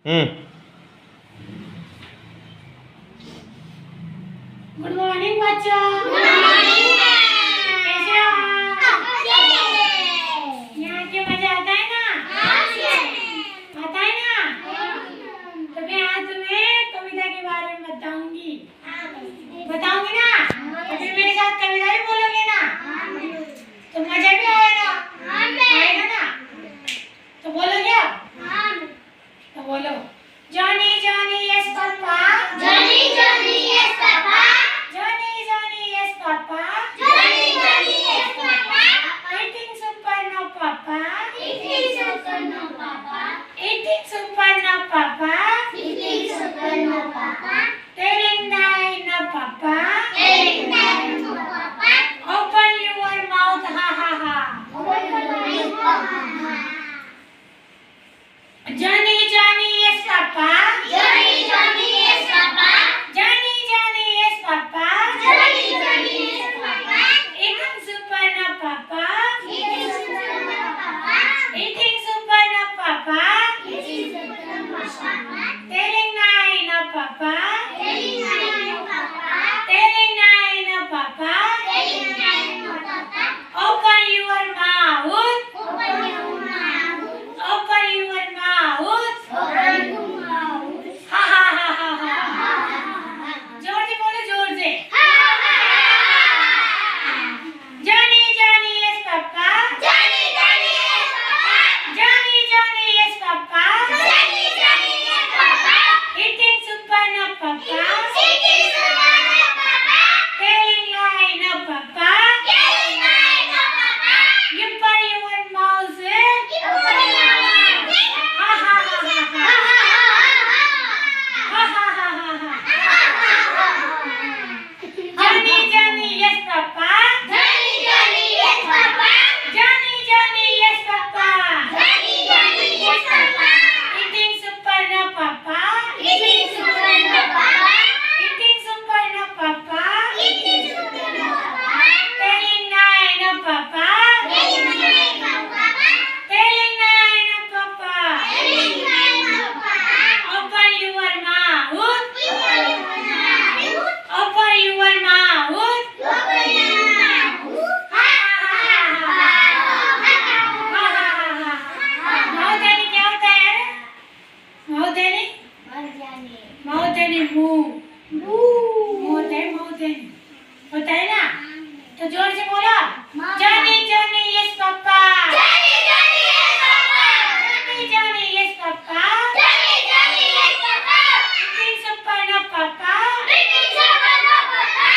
Good morning बच्चा। Good morning कैसे हो? यहाँ के मजा आता है ना? आता है ना? तो मैं आज तुम्हें कविता के बारे में बताऊंगी। बताऊंगी ना? तो फिर मेरे साथ कविता भी बोलोगे ना? तो मजा भी आएगा। आएगा ना? तो बोलोगे अब? तो बोलो। Johnny, Johnny, yes papa. Johnny, Johnny, yes papa. Johnny, Johnny, yes papa. Johnny, Johnny, yes papa. Eating super no papa. Eating super no papa. Eating super no papa. Eating super no papa. Telling die no papa. Telling that no papa. Open your mouth, ha ha ha. Open your mouth. Johnny, Johnny, yes papa. Johnny, Johnny, yes papa. Johnny, Johnny, yes papa. Johnny, Johnny, yes papa. Eating super no papa. Eating super no papa. Eating super no papa. Eating super no papa. Telling die no papa. Telling that no papa. Telling die no papa. Telling that no papa. Open your mouth. Open your mouth. Open your mouth. Open your mouth. Ha ha ha ha ha. जोर से बोलो, जोर से। Johnny, Johnny, yes papa. Johnny, Johnny, yes papa. Johnny, Johnny, yes papa. Johnny, Johnny, yes papa. Eating super no papa. Eating super no papa. Telling lie no papa. Telling that no papa. You put your mouth. Open your mouth. Ha ha ha ha ha. Ha ha ha ha ha. Johnny, Johnny, yes papa. Johnny, Johnny, yes papa. Johnny, Johnny, yes papa. Johnny, Johnny, yes papa. Eating super no papa. Eating super no papa. Eating super no papa. Eating super no papa. Telling lie no papa. Telling that no papa. Telling lie no papa. Telling that no papa. Open your mouth. Open your mouth. Open your mouth. Open your mouth. Ha ha ha ha. Ha ha ha ha. माउथेनी क्या होता है? माउथेनी? माउथेनी मुंह। मुंह होता है माउथेनी। होता है ना? तो जोर से बोलो। Johnny, Johnny, yes papa. Johnny, Johnny, yes papa. Johnny, Johnny, yes papa. Johnny, Johnny, yes papa. Eating super no papa. Eating super no papa.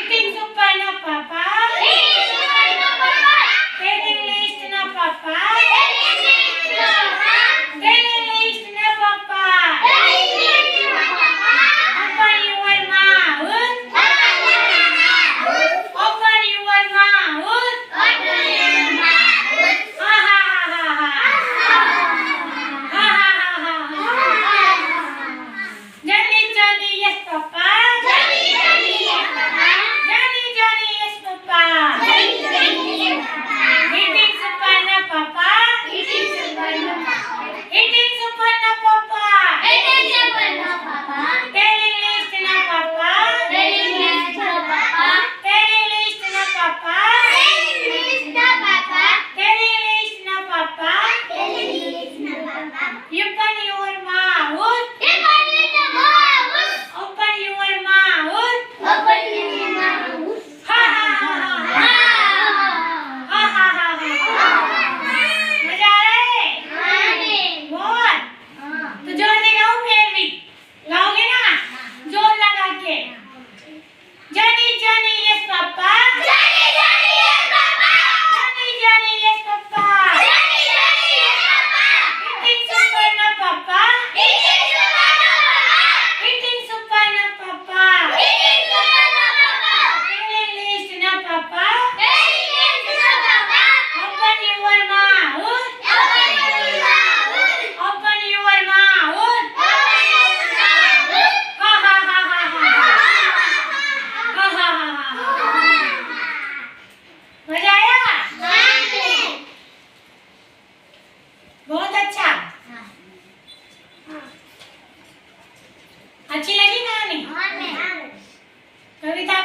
Eating super no papa. Eating super no papa. Telling list no papa. Telling that no papa. Telling list no papa. Telling that no papa. Open your mouth. Open your mouth. Open your mouth. Open your mouth. Ha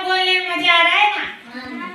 बोलने में मजा आ रहा है ना?